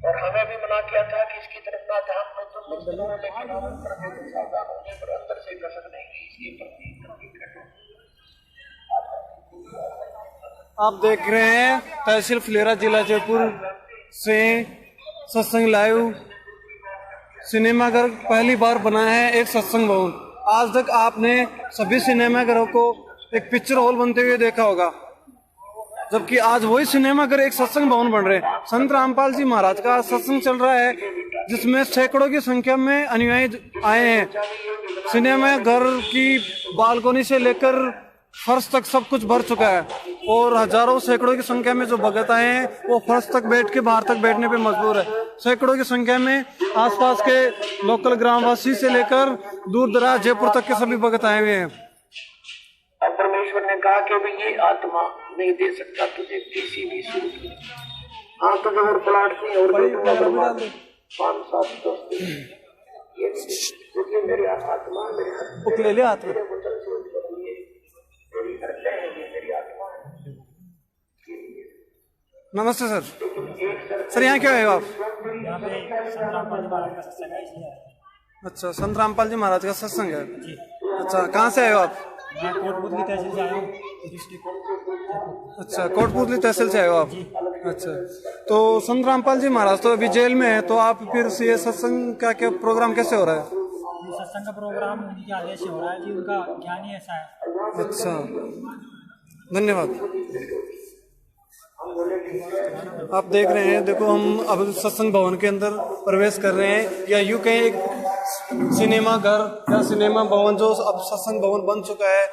और हमें भी मना किया था कि इसकी तरफ ना ध्यान दो तुम मुझ करो, लेकिन हम अंतर से सावधान होने पर अंदर से कसक नहीं गई इसके प्रति आप देख रहे हैं तहसील फुलेरा जिला जयपुर से सत्संग लाइव सिनेमाघर पहली बार बना है एक सत्संग भवन। आज तक आपने सभी सिनेमाघरों को एक पिक्चर हॉल बनते हुए देखा होगा, जबकि आज वही सिनेमाघर एक सत्संग भवन बन रहे हैं। संत रामपाल जी महाराज का सत्संग चल रहा है जिसमें सैकड़ों की संख्या में अनुयायी आए हैं। सिनेमाघर की बालकोनी से लेकर फर्श तक सब कुछ भर चुका है और हजारों सैकड़ों की संख्या में जो भगत आए हैं वो फर्श तक बैठ के बाहर तक बैठने पे मजबूर है। सैकड़ों की संख्या में आसपास के लोकल ग्रामवासी से लेकर दूर दराज जयपुर तक के सभी भगत आए हुए हैं। परमेश्वर ने कहा कि भाई ये आत्मा नहीं दे सकता तुझे किसी भी सूरत में। हाँ तो अगर प्लाट नहीं और 5-7 दोस्त ये मेरी आत्मा मेरे हाथ ले ले आत्मा नमस्ते सर। सर यहाँ क्यों आए हो आप? यहाँ पे संत रामपाल जी महाराज का सत्संग है इसलिए। अच्छा, संत रामपाल जी महाराज का सत्संग है। अच्छा, कहाँ से आए हो आप? मैं कोटपुतली तहसील से आया हूँ, डिस्ट्रिक्ट। अच्छा, कोटपुतली तहसील से आए हो आप? अच्छा, तो संत रामपाल जी महाराज तो अभी जेल में है, तो आप फिर ये सत्संग का क्या प्रोग्राम कैसे हो रहा है? ये सत्संग का प्रोग्राम उनके आदेश से हो रहा है जी, उनका ज्ञान ही ऐसा है। अच्छा, धन्यवाद। आप देख रहे हैं, देखो हम अब सत्संग भवन के अंदर प्रवेश कर रहे हैं, या यूं कहीं एक सिनेमा घर या सिनेमा भवन जो अब सत्संग भवन बन चुका है।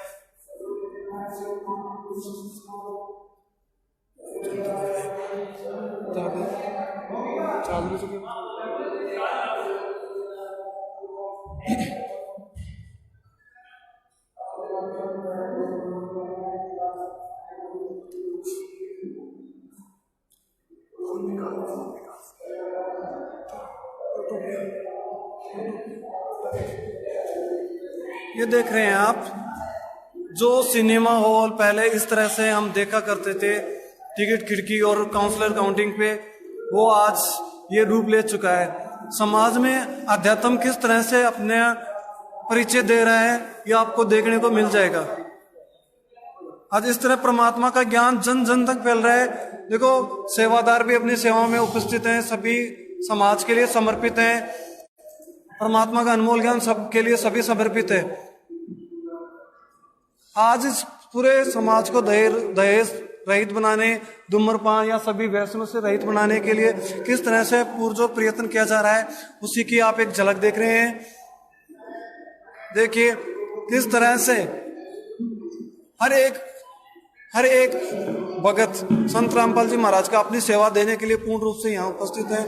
ये देख रहे हैं आप, जो सिनेमा हॉल पहले इस तरह से हम देखा करते थे टिकट खिड़की और काउंसलर काउंटिंग पे, वो आज ये रूप ले चुका है। समाज में अध्यात्म किस तरह से अपने परिचय दे रहा है ये आपको देखने को मिल जाएगा। आज इस तरह परमात्मा का ज्ञान जन जन तक फैल रहा है। देखो, सेवादार भी अपनी सेवा में उपस्थित हैं, सभी समाज के लिए समर्पित हैं। परमात्मा का अनमोल ज्ञान सबके लिए सभी समर्पित है। आज इस पूरे समाज को दहेज रहित बनाने, धूम्रपान या सभी व्यसनों से रहित बनाने के लिए किस तरह से पुरजोर प्रयत्न किया जा रहा है, उसी की आप एक झलक देख रहे हैं। देखिए किस तरह से हर एक भगत संत रामपाल जी महाराज का अपनी सेवा देने के लिए पूर्ण रूप से यहाँ उपस्थित है।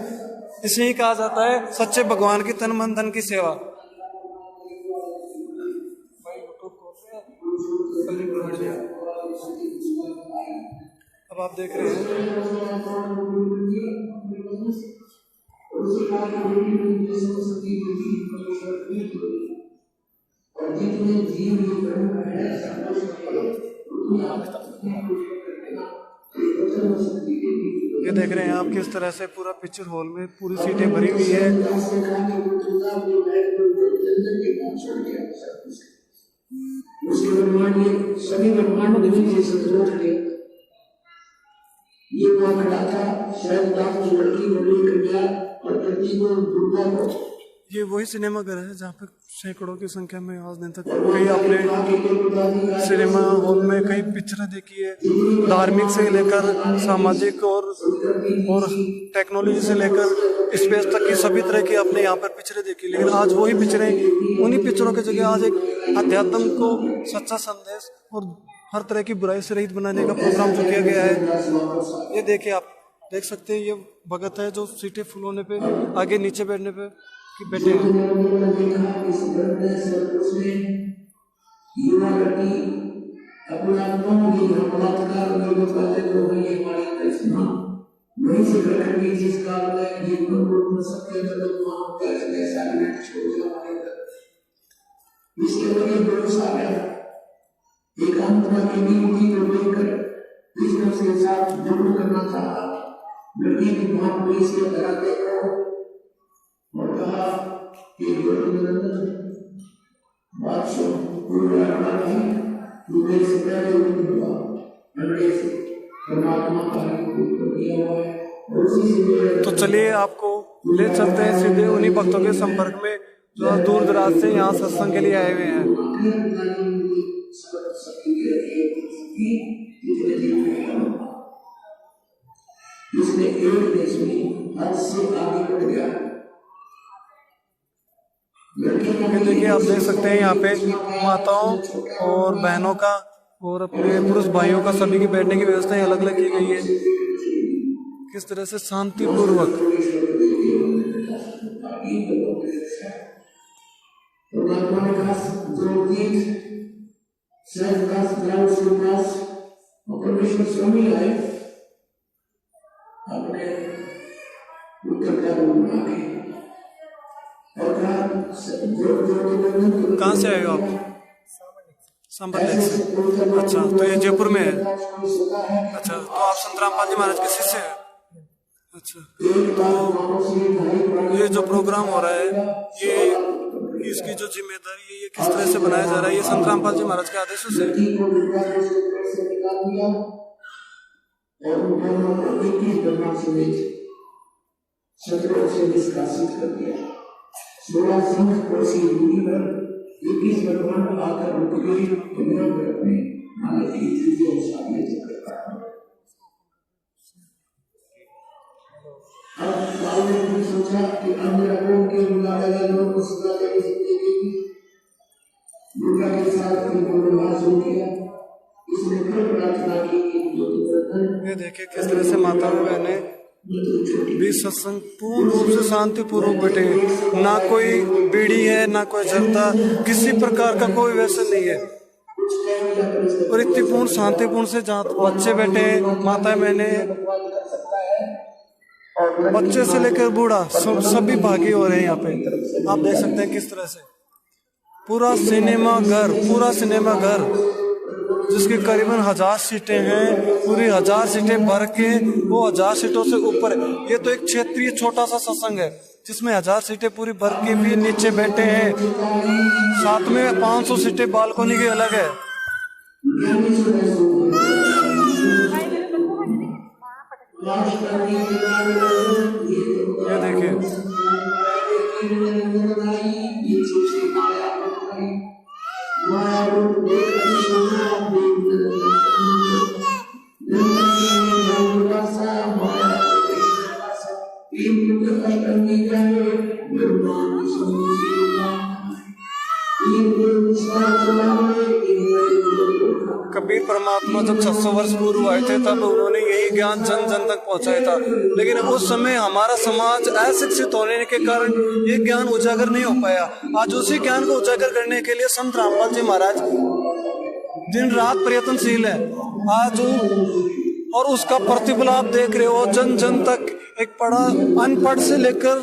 इसे ही कहा जाता है सच्चे भगवान की तन मन धन की सेवा। अब आप देख रहे हैं ये देख रहे हैं आप किस तरह से पूरा पिक्चर हॉल में पूरी सीटें भरी हुई है। सभी ब्रह्मांड ये वहां खड़ा था, शायद लड़की को लेकर गया और धरती को दुर्गा को। ये वही सिनेमा घर है जहाँ पे सैकड़ों की संख्या में आज दिन तक कई अपने सिनेमा हॉल में कई पिक्चरें देखी है, धार्मिक से लेकर सामाजिक और टेक्नोलॉजी से लेकर स्पेस तक की सभी तरह की अपने यहाँ पर पिक्चरें देखी। लेकिन आज वही पिक्चरें, उन्हीं पिक्चरों की जगह आज एक अध्यात्म को सच्चा संदेश और हर तरह की बुराई से रहित बनाने का प्रोग्राम जो किया गया है। ये देखिए, आप देख सकते हैं, ये भगत है जो सीटें फुल होने पे आगे नीचे बैठने पे बैठे हैं। एक आत्मा की नीति को लेकर बिजनेस के साथ जुड़ करना चाहा, लड़की ने वहां पुलिस के कराते को और कहा कि योगेंद्र बात सुन, पूरा राणा नहीं, तू मेरे से पहले उठ हुआ अंडे से परमात्मा का रूप किया हुआ है। तो चलिए आपको ले चलते हैं सीधे उन्हीं भक्तों के संपर्क में जो दूर दराज से यहाँ सत्संग के लिए आए हुए हैं। इसने एक देश में हद से आगे बढ़ गया। देखिए आप देख सकते हैं यहाँ पे माताओं और बहनों का और अपने पुरुष भाइयों का सभी की बैठने की व्यवस्था अलग अलग की गई है। किस तरह से शांतिपूर्वक स्वामी आए अपने उत्तर का रूप आगे और कहाँ से आए हो आप? संभल से। अच्छा, तो ये जयपुर में है। अच्छा, तो आप संत रामपाल जी महाराज के शिष्य हैं? अच्छा, तो ये जो प्रोग्राम हो रहा है ये इसकी जो जिम्मेदारी है ये किस तरह से बनाया जा रहा है? ये संत रामपाल जी महाराज के आदेशों से? से निष्कासित कर दिया। 16 सिंह कोसी दूरी पर 21 भगवान आकर रुक गई। अपने मानव की तृतीय सामने अब बाबू ने सोचा कि अन्य लोगों के मुलाकात लोगों को सजा देनी चाहिए। दुर्गा के साथ विवाह शुरू किया। इसने फिर प्रार्थना की कि ये देखिए किस तरह से माता बहने भी सत्संग पूर्ण रूप से शांतिपूर्वक बैठे, ना कोई बीड़ी है ना कोई जलता, किसी प्रकार का कोई व्यसन नहीं है और इतनी पूर्ण शांतिपूर्ण से जहाँ बच्चे बैठे, माताएं बहने, बच्चे से लेकर बूढ़ा सभी भागी हो रहे हैं यहाँ पे। आप देख सकते हैं किस तरह से पूरा सिनेमा घर जिसकी करीबन 1000 सीटें हैं, पूरी 1000 सीटें भर के वो 1000 सीटों से ऊपर है। ये तो एक क्षेत्रीय छोटा सा सत्संग है जिसमें 1000 सीटें पूरी भर के भी नीचे बैठे हैं। साथ में 500 सीटें बालकोनी की अलग है। ये देखिए कबीर परमात्मा जब 600 वर्ष पूर्व आए थे तब उन्होंने यही ज्ञान जन जन तक पहुंचाया था, लेकिन उस समय हमारा समाज अशिक्षित होने के कारण ये ज्ञान उजागर नहीं हो पाया। आज उसी ज्ञान को उजागर करने के लिए संत रामपाल जी महाराज दिन रात प्रयत्नशील है आज, और उसका प्रतिफल आप देख रहे हो। जन जन तक, एक पढ़ा अनपढ़ से लेकर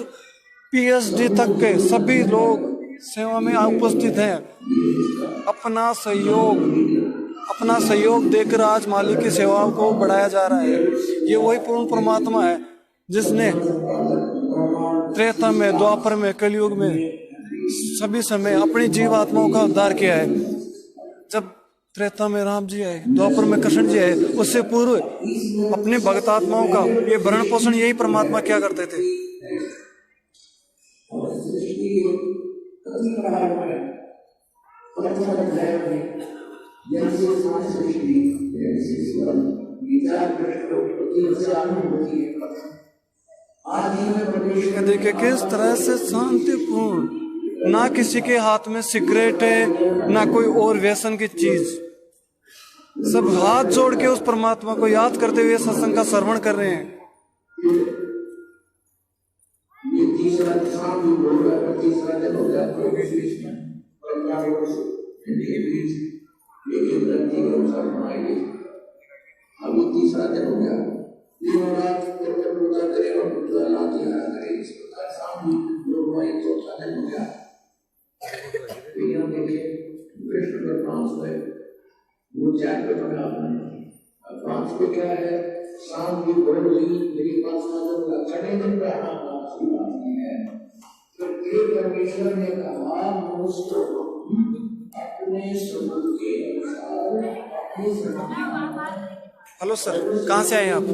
PhD तक के सभी लोग सेवा में उपस्थित हैं। अपना सहयोग देकर आज मालिक की सेवा को बढ़ाया जा रहा है। ये वही पूर्ण परमात्मा है जिसने त्रेता में, द्वापर में, कलयुग में सभी समय अपनी जीवात्माओं का उद्धार किया है। जब त्रेता में राम जी आए, द्वापर में कृष्ण जी आए, उससे पूर्व अपने भक्त आत्माओं का ये भरण पोषण यही परमात्मा क्या करते थे। देखिए किस तरह से शांतिपूर्ण, ना किसी के हाथ में सिगरेट है ना कोई और व्यसन की चीज, सब हाथ जोड़ के उस परमात्मा को याद करते हुए सत्संग का श्रवण कर रहे हैं। ये तीसरा दिन हो गया अभी तीसरा दिन हो गया। पूजा करे और इस प्रकार चौथा दिन हो गया। विष्णु वो 4 बजे उसको क्या है, शाम की बोल रही मेरी पास छठे दिन पे आना अच्छी बात नहीं है। तो ये परमेश्वर ने कहा मनुष्य अपने स्वरूप के अनुसार अपने स्वरूप। हेलो सर, कहाँ से आए हैं आप?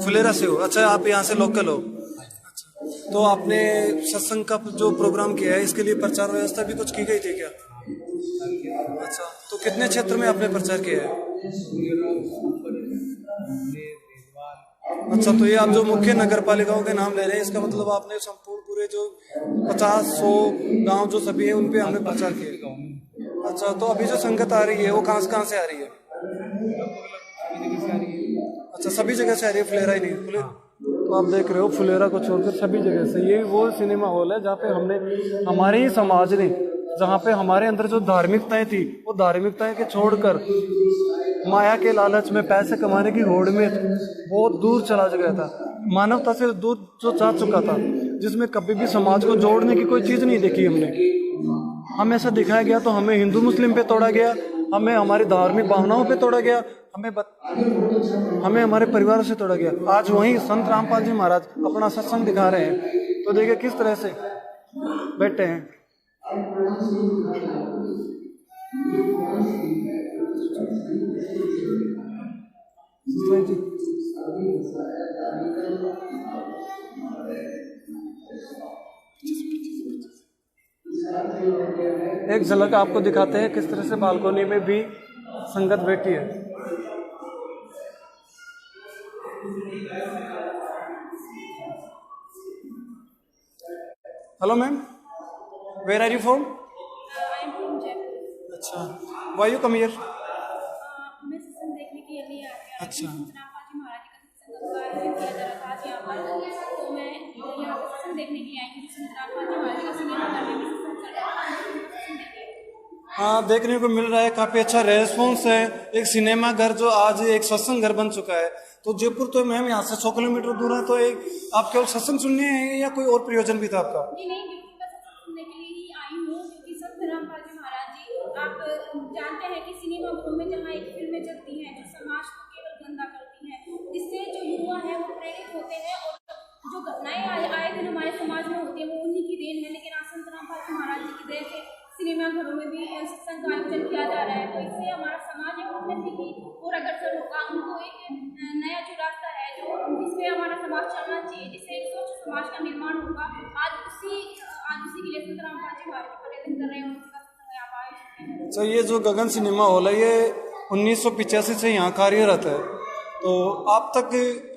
फुलेरा से हो? अच्छा, आप यहाँ से लोकल हो? तो आपने सत्संग का जो प्रोग्राम किया है इसके लिए प्रचार व्यवस्था भी कुछ की गई थी क्या? अच्छा, तो कितने क्षेत्र में आपने प्रचार किया है? अच्छा, तो ये आप जो मुख्य नगर पालिकाओं के नाम ले रहे हैं, इसका मतलब आपने संपूर्ण पूरे जो 50-100 गांव जो सभी है उन पे हमने प्रचार किया। अच्छा, तो अभी जो संगत आ रही है वो कहाँ से आ रही है? अच्छा, सभी जगह से आ रही है, फुलेरा ही नहीं? तो आप देख रहे हो फुलेरा को छोड़कर सभी जगह से। ये वो सिनेमा हॉल है जहाँ पे हमने, हमारे ही समाज ने, जहाँ पे हमारे अंदर जो धार्मिकताएं थी वो धार्मिकताएं के छोड़कर माया के लालच में, पैसे कमाने की होड़ में बहुत दूर चला गया था, मानवता से दूर जो जा चुका था, जिसमें कभी भी समाज को जोड़ने की कोई चीज़ नहीं देखी हमने। हमें ऐसा दिखाया गया तो हमें हिंदू मुस्लिम पे तोड़ा गया, हमें हमारी धार्मिक भावनाओं पे तोड़ा गया, हमें हमारे परिवार से तोड़ा गया। आज वहीं संत रामपाल जी महाराज अपना सत्संग दिखा रहे हैं, तो देखिए किस तरह से बैठे हैं। एक झलक आपको दिखाते हैं किस तरह से बालकोनी में भी संगत बैठी है। Hello ma'am, where are you from? I am from Jaipur. अच्छा, व्हाई यू कम हियर? मैं सत्संग देखने के लिए नहीं आ गया। अच्छा। रामपाल जी महाराज का सत्संग का आयोजन किया जा रहा था आज यहाँ पर, तो मैं यहाँ पर सत्संग देखने के लिए आई हूँ। संत रामपाल जी महाराज का सिनेमा घर में भी सत्संग चल रहा है। हाँ, देखने को मिल रहा है, काफी अच्छा रेस्पॉन्स है। एक सिनेमा घर जो आज एक सत्संग घर बन चुका है। तो जयपुर तो मैम यहाँ से 100 किलोमीटर दूर है, तो एक आप केवल सत्संग सुनने हैं या कोई और प्रयोजन भी था आपका? जी नहीं, बिल्कुल मैं सत्संग सुनने के लिए ही आई हूँ, क्योंकि संत रामपाल जी महाराज जी, आप जानते हैं कि सिनेमा घरों में जहाँ एक फिल्में चलती हैं जो समाज को केवल गंदा करती हैं, जिससे जो युवा है वो प्रेरित होते हैं, और जो घटनाएं आए दिन हमारे समाज में होती है वो उन्हीं की देन है। लेकिन आज संत रामपाल जी महाराज जी की देन से सिनेमा घरों में भी सत्संग का आयोजन किया जा रहा है, तो इससे हमारा समाज एक उन्नति की ओर अग्रसर होगा। उनको एक नया जो रास्ता है जो जिससे हमारा समाज चलना चाहिए, जिससे एक स्वच्छ समाज का निर्माण होगा, आज उसी के लिए संत रामपाल जी महाराज आवेदन कर रहे हैं। उनका सत्संग यहाँ पर आयोजन। तो ये जो गगन सिनेमा हॉल है ये 1985 से यहाँ कार्यरत है, तो आप तक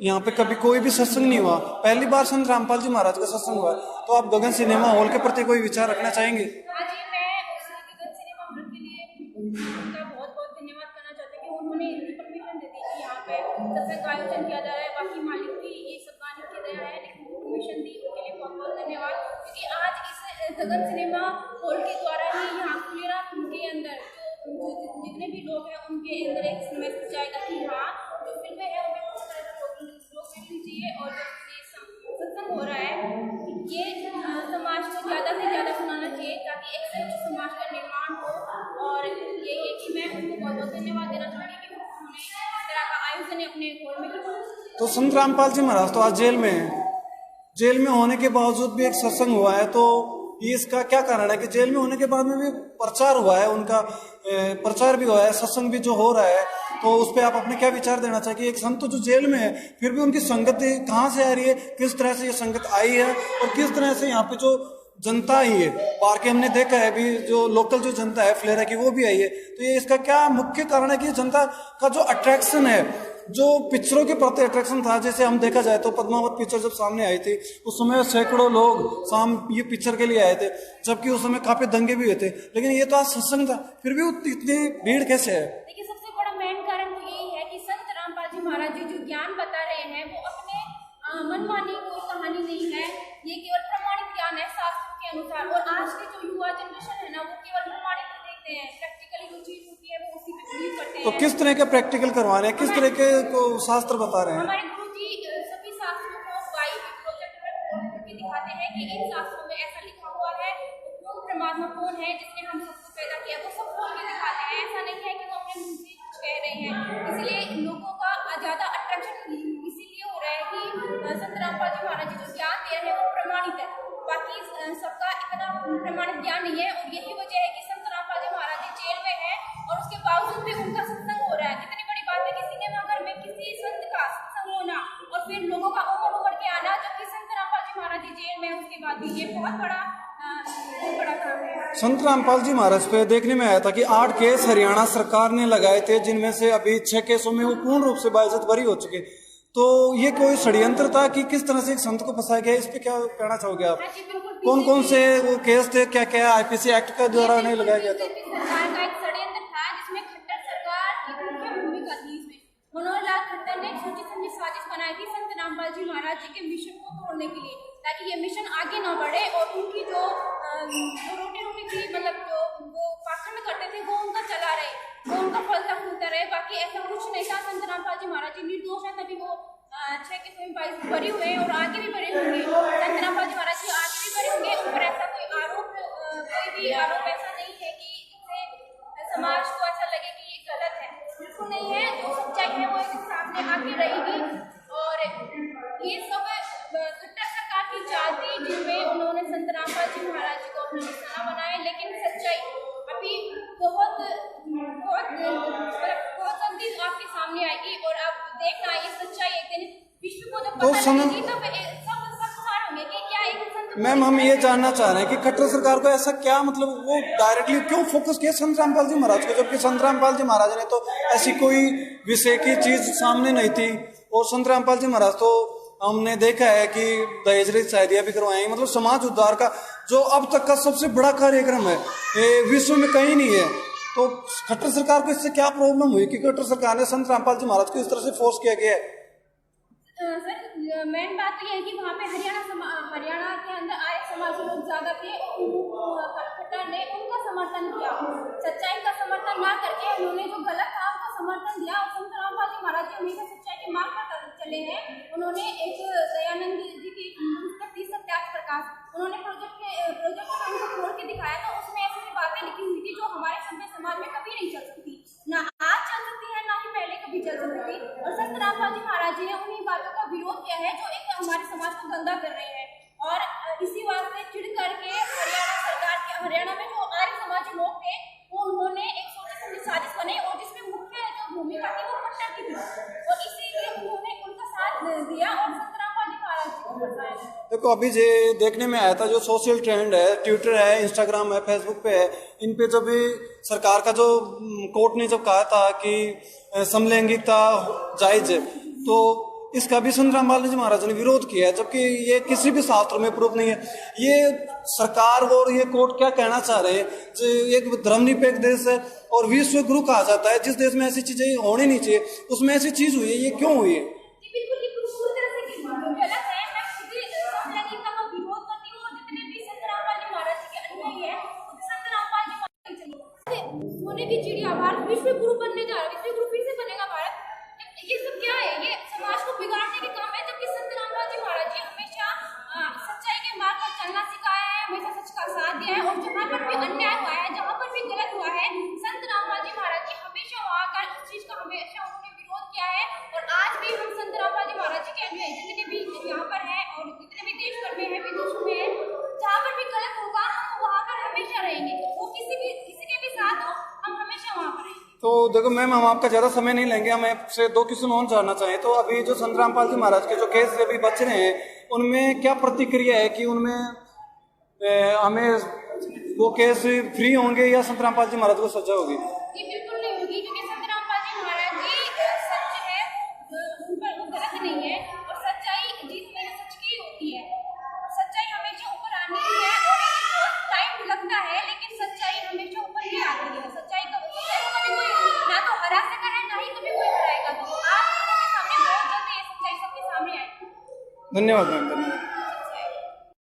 यहाँ पे कभी कोई भी सत्संग नहीं हुआ, पहली बार संत रामपाल जी महाराज का सत्संग हुआ, तो आप गगन सिनेमा हॉल के प्रति कोई विचार रखना चाहेंगे? हाँ जी, मैं उस गगन सिनेमा हॉल के लिए उनका बहुत बहुत धन्यवाद करना चाहती हूँ कि उन्होंने इतनी परमिशन दे दी कि यहाँ पे सत्संग का आयोजन किया जा रहा है। बाकी मालिक की ये सब मालिक की दया है, लेकिन परमिशन दी उनके लिए बहुत बहुत धन्यवाद। क्योंकि आज इस गगन सिनेमा हॉल के द्वारा ही यहाँ फुलेरा के अंदर जो जितने भी लोग हैं उनके अंदर एक मैसेज जाएगा कि हाँ, जो फिल्में हैं उनमें बहुत तरह का लोग देखनी चाहिए, और जो सत्संग हो रहा है ये समाज को ज़्यादा से ज़्यादा सुनाना चाहिए, ताकि एक स्वच्छ समाज का निर्माण हो। और यही है कि मैं उनको बहुत बहुत धन्यवाद देना चाहूँगी कि उन्होंने इस तरह का आयोजन अपने हॉल में किया। तो संत रामपाल जी महाराज तो आज जेल में है, जेल में होने के बावजूद भी एक सत्संग हुआ है, तो ये इसका क्या कारण है कि जेल में होने के बाद में भी प्रचार हुआ है, उनका प्रचार भी हुआ है, सत्संग भी जो हो रहा है, तो उस पर आप अपने क्या विचार देना चाहिए? एक संत जो जेल में है फिर भी उनकी संगत कहाँ से आ रही है, किस तरह से ये संगत आई है, और किस तरह से यहाँ पे जो जनता आई है बाहर के, हमने देखा है भी जो लोकल जो जनता है फुलेरा की वो भी आई है, तो ये इसका क्या मुख्य कारण है कि जनता का जो अट्रैक्शन है, जो पिक्चरों के प्रति अट्रैक्शन था, जैसे हम देखा जाए तो पद्मावत पिक्चर जब सामने आई थी उस समय सैकड़ों लोग ये पिक्चर के लिए आए थे, जबकि उस समय काफी दंगे भी हुए थे, लेकिन ये तो आज सत्संग था, फिर भी इतनी भीड़ कैसे है? देखिए, सबसे बड़ा मेन कारण तो यही है कि संत रामपाल जी महाराज जी जो ज्ञान बता रहे हैं वो अपने मनमानी कोई कहानी नहीं है, ये केवल प्रमाणित ज्ञान है शास्त्रों के अनुसार। और आज के जो युवा जनरेशन है ना, वो केवल प्रमाणिक देखते हैं, प्रैक्टिकली जो चीज होती है वो उसी पे बिलीव करते हैं। तो किस तरह का प्रैक्टिकल करवा रहे हैं, किस तरह के को शास्त्र बता रहे हैं? हमारे गुरुजी सभी शास्त्रों को बाई प्रोजेक्ट में खोल करके दिखाते हैं कि इन शास्त्रों में ऐसा लिखा हुआ है, कौन परमात्मा कौन है जिसने हम सबको पैदा किया, वो सब खोल के दिखाते हैं। ऐसा नहीं है कि वो अपने मुंह से कुछ कह रहे हैं, रामपाल जी महाराज जी जो ज्ञान दे रहे हैं वो प्रमाणित है, बाकी सबका इतना प्रमाणित ज्ञान नहीं है। और यही वजह है कि संत रामपाल जी महाराज जी जेल में है और उसके बावजूद भी उनका सत्संग हो रहा है। कितनी बड़ी बात है कि सिनेमाघर में किसी संत का सत्संग होना और फिर लोगों का उमड़ के आना, जबकि संत रामपाल जी महाराज जी जेल में उसके बाद भी, ये बहुत बड़ा काम है। संत रामपाल जी महाराज पे देखने में आया था कि 8 केस हरियाणा सरकार ने लगाए थे, जिनमें से अभी 6 केसों में वो पूर्ण रूप से बाइज्जत बरी हो चुके। तो ये कोई षड्यंत्र था कि किस तरह से एक संत को फंसाया गया, इस पे क्या कहना चाहोगे आप? कौन कौन से वो केस थे, क्या क्या आईपीसी एक्ट का द्वारा नहीं लगाया गया था? सरकार का एक षड्यंत्र था जिसमें खट्टर सरकार की मुख्य भूमिका थी। इसमें मनोहर लाल खट्टर ने सोची समझी साजिश बनाई थी संत रामपाल जी महाराज जी के मिशन को तोड़ने के लिए, ताकि ये मिशन आगे न बढ़े और उनकी जो रोटी थी, मतलब जो वो पाखंड करते थे वो उनका चला रहे, वो उनका फलता फूलता रहे। बाकी ऐसा कुछ नहीं था। संत रामपाल जी महाराज जी निर्दोष है, तभी वो 6 केस में बाइज्जत बरी हुए और आगे भी बरे होंगे। संत रामपाल जी महाराज जी आगे भी बरे होंगे। ऊपर ऐसा कोई भी आरोप ऐसा नहीं है कि इससे समाज को ऐसा लगे कि ये गलत है, बिल्कुल नहीं है। जो सच्चाई है वो एक सामने आके रहेगी। और ये सब खट्टर सरकार की चाल थी जिनमें उन्होंने संत रामपाल जी महाराज जी को अपना निशाना बनाया, लेकिन सच्चाई अभी बहुत जल्दी आपके सामने आएगी और आप देखना ये सच्चाई एक दिन विश्व को जब पता लगेगी तब सब होंगे कि क्या एक संत। मैम, हम ये जानना चाह रहे हैं कि खट्टर सरकार को ऐसा क्या, मतलब वो डायरेक्टली क्यों फोकस किया संत रामपाल जी महाराज को, जबकि संत रामपाल जी महाराज ने तो ऐसी कोई विषय की चीज सामने नहीं थी। और संत रामपाल जी महाराज तो हमने देखा है कि दहेज रहित शादियां भी करवाई, मतलब समाज उद्धार का जो अब तक का सबसे बड़ा कार्यक्रम है, ये विश्व में कहीं नहीं है। तो खट्टर सरकार को इससे क्या प्रॉब्लम हुई कि खट्टर सरकार ने संत रामपाल जी महाराज को इस तरह से फोर्स किया गया है? सर, मेन बात तो ये है कि वहाँ पे हरियाणा के अंदर आर्य समाज के लोग ज्यादा थे। खट्टर ने उनका समर्थन किया, सच्चाई का समर्थन ना करके उन्होंने जो गलत था उनका समर्थन दिया। और संत रामपाल जी महाराज जी हमेशा सच्चाई के मार्ग पर चले हैं। उन्होंने एक दयानंद जी की पुस्तक थी सत्यार्थ प्रकाश, उन्होंने प्रोजेक्ट को उनको खोल के दिखाया था। उसमें ऐसी बातें लिखी हुई थी जो हमारे सभ्य समाज में कभी नहीं चल सकती, ना आज चल सकती है, ना ही पहले कभी चल सकती थी। और संत रामपाल जी महाराज जी ने उन्हीं बातों का विरोध किया है जो एक हमारे समाज को गंदा कर रहे हैं। और इसी वास्ते चिढ़ करके हरियाणा में जो आर्य समाजी लोग थे वो उन्होंने एक सोची समझी साजिश बनाई और जिसमें मुख्य जो भूमिका थी वो खट्टर की थी और इसीलिए उन्होंने उनका साथ दिया और संत रामपाल जी महाराज जी को बचाया। देखो, अभी जो देखने में आया था, जो सोशल ट्रेंड है, ट्विटर है, इंस्टाग्राम है, फेसबुक पे है, इन पे जब सरकार का जो कोर्ट ने जब कहा था कि समलैंगिकता जायज है, तो इसका भी संत रामपाल जी महाराज ने विरोध किया है, जबकि ये किसी भी शास्त्र में प्रूफ नहीं है। ये सरकार और ये कोर्ट क्या कहना चाह रहे हैं? जो एक धर्मनिरपेक्ष देश है और विश्व गुरु कहा जाता है, जिस देश में ऐसी चीजें होनी नहीं चाहिए, उसमें ऐसी चीज हुई है, ये क्यों हुई है? की चिड़िया भारत विश्व गुरु बनने जा रहा है, विश्व गुरु फिर से बनेगा भारत। ये सब क्या है? ये समाज को बिगाड़ने के काम है। जबकि संत रामपाल जी महाराज जी हमेशा सच्चाई के मार्ग पर चलना सिखाया है, हमेशा सच का साथ दिया है। और जहाँ पर भी अन्याय हुआ है, जहाँ पर भी गलत हुआ है, संत रामपाल जी महाराज जी हमेशा वहाँ का उस चीज का हमेशा उन्होंने विरोध किया है। और आज भी हम संत रामपाल जी महाराज जी के अनुयायी जितने भी यहाँ पर है और जितने भी देश भर में है, विदेशों में है, जहाँ पर भी गलत होगा हम वहाँ पर हमेशा रहेंगे। वो किसी के भी साथ हो, हम हमेशा वहाँ पर रहेंगे। तो देखो मैम, हम आपका ज्यादा समय नहीं लेंगे, हम आपसे 2 क्वेश्चन और जानना चाहें। तो अभी जो संत रामपाल जी महाराज के जो केस अभी बच रहे हैं, उनमें क्या प्रतिक्रिया है कि उनमें हमें वो केस फ्री होंगे या संत रामपाल जी महाराज को सजा होगी? ये बिल्कुल नहीं होगी, क्योंकि संत रामपाल जी महाराज जी सच है, उन पर वो गलत नहीं है। और सच्चाई जीत में सच की होती है, सच्चाई हमेशा ऊपर आनी है। और टाइम लगता है लेकिन सच्चाई हमेशा ऊपर ही आती है। सच्चाई का कभी कोई ना तो हरा सका है, ना ही कभी कोई हराएगा। तो आज लोगों के सामने बहुत जल्दी ये सच्चाई सबके सामने आएगी। धन्यवाद मैम।